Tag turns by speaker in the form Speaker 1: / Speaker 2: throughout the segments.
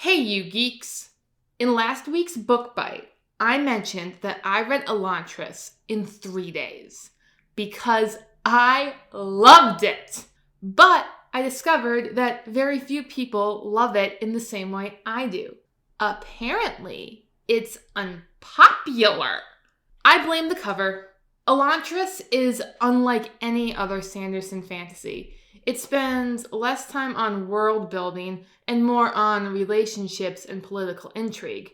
Speaker 1: Hey, you geeks! In last week's Book Bite, I mentioned that I read Elantris in 3 days because I loved it. But I discovered that very few people love it in the same way I do. Apparently, it's unpopular. I blame the cover. Elantris is unlike any other Sanderson fantasy. It spends less time on world building and more on relationships and political intrigue.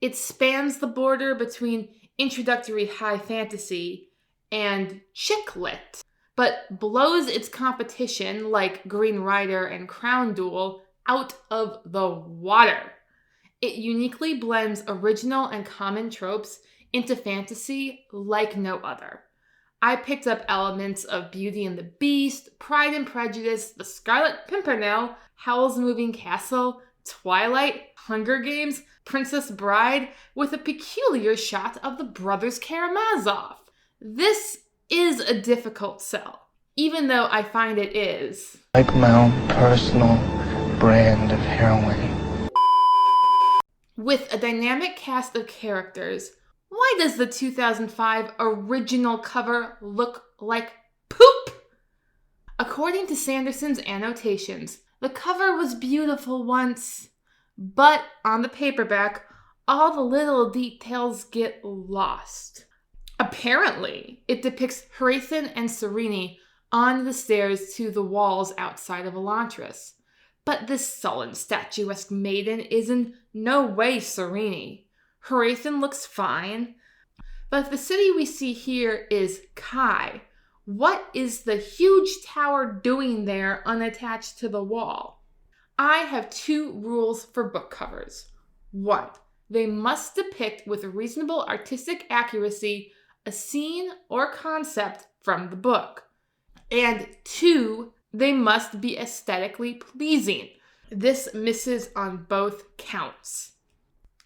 Speaker 1: It spans the border between introductory high fantasy and chick lit, but blows its competition like Green Rider and Crown Duel out of the water. It uniquely blends original and common tropes into fantasy like no other. I picked up elements of Beauty and the Beast, Pride and Prejudice, The Scarlet Pimpernel, Howl's Moving Castle, Twilight, Hunger Games, Princess Bride, with a peculiar shot of the brothers Karamazov. This is a difficult sell, even though I find it is
Speaker 2: like my own personal brand of heroin.
Speaker 1: With a dynamic cast of characters, why does the 2005 original cover look like poop? According to Sanderson's annotations, the cover was beautiful once, but on the paperback, all the little details get lost. Apparently, it depicts Hrathen and Serene on the stairs to the walls outside of Elantris. But this sullen, statuesque maiden is in no way Serene. Hrathen looks fine, but if the city we see here is Kai, what is the huge tower doing there unattached to the wall? I have 2 rules for book covers. 1, they must depict with reasonable artistic accuracy a scene or concept from the book. And 2, they must be aesthetically pleasing. This misses on both counts.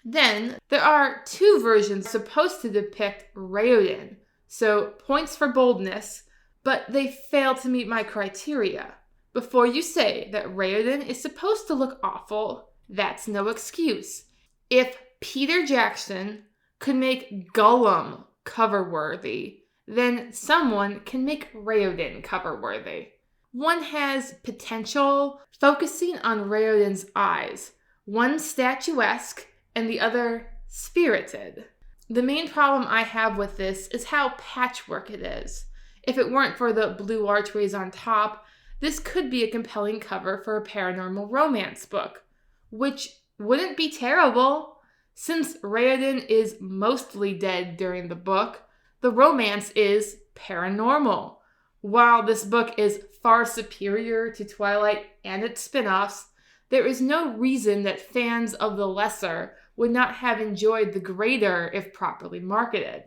Speaker 1: Then, there are 2 versions supposed to depict Raoden, so points for boldness, but they fail to meet my criteria. Before you say that Raoden is supposed to look awful, that's no excuse. If Peter Jackson could make Gollum cover-worthy, then someone can make Raoden cover-worthy. One has potential, focusing on Raoden's eyes, one statuesque, and the other spirited. The main problem I have with this is how patchwork it is. If it weren't for the blue archways on top, this could be a compelling cover for a paranormal romance book, which wouldn't be terrible. Since Raoden is mostly dead during the book, the romance is paranormal. While this book is far superior to Twilight and its spin-offs, there is no reason that fans of the lesser would not have enjoyed the greater if properly marketed.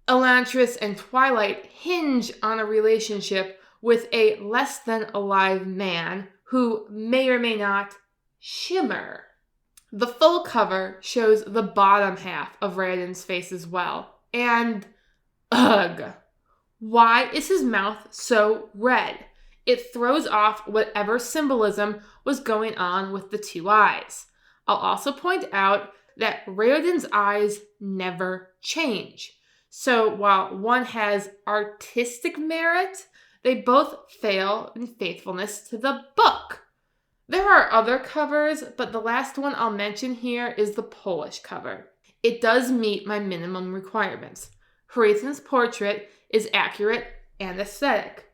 Speaker 1: Elantris and Twilight hinge on a relationship with a less-than-alive man who may or may not shimmer. The full cover shows the bottom half of Raoden's face as well, and ugh! Why is his mouth so red? It throws off whatever symbolism was going on with the 2 eyes. I'll also point out that Raoden's eyes never change. So while one has artistic merit, they both fail in faithfulness to the book. There are other covers, but the last one I'll mention here is the Polish cover. It does meet my minimum requirements. Hrathen's portrait is accurate and aesthetic.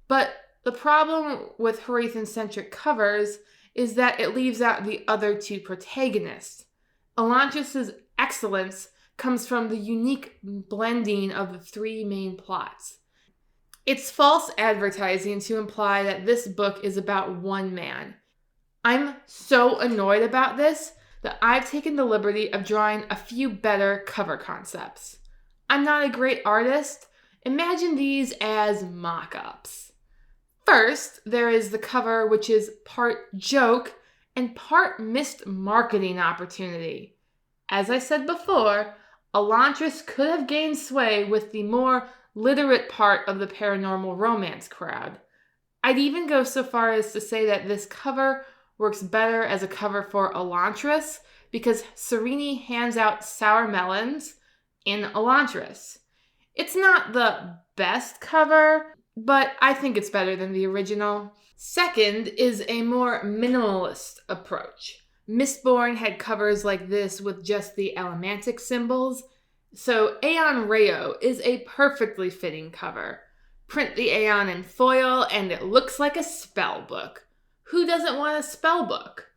Speaker 1: But the problem with Hrathen-centric covers is that it leaves out the other 2 protagonists. Elantris' excellence comes from the unique blending of the 3 main plots. It's false advertising to imply that this book is about one man. I'm so annoyed about this that I've taken the liberty of drawing a few better cover concepts. I'm not a great artist. Imagine these as mock-ups. First, there is the cover, which is part joke and part missed marketing opportunity. As I said before, Elantris could have gained sway with the more literate part of the paranormal romance crowd. I'd even go so far as to say that this cover works better as a cover for Elantris because Serene hands out sour melons in Elantris. It's not the best cover, but I think it's better than the original. Second is a more minimalist approach. Mistborn had covers like this with just the Elemantic symbols, so Aeon Reo is a perfectly fitting cover. Print the Aeon in foil and it looks like a spell book. Who doesn't want a spell book?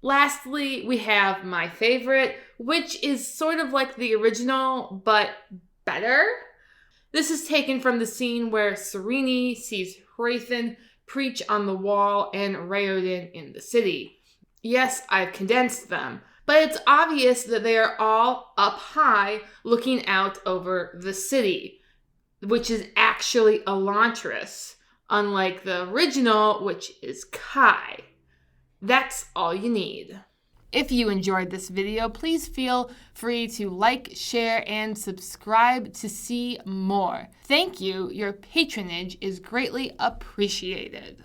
Speaker 1: Lastly, we have my favorite, which is sort of like the original, but better. This is taken from the scene where Serene sees Hrathen preach on the wall and Raoden in the city. Yes, I've condensed them, but it's obvious that they are all up high looking out over the city, which is actually Elantris, unlike the original, which is Kai. That's all you need. If you enjoyed this video, please feel free to like, share, and subscribe to see more. Thank you. Your patronage is greatly appreciated.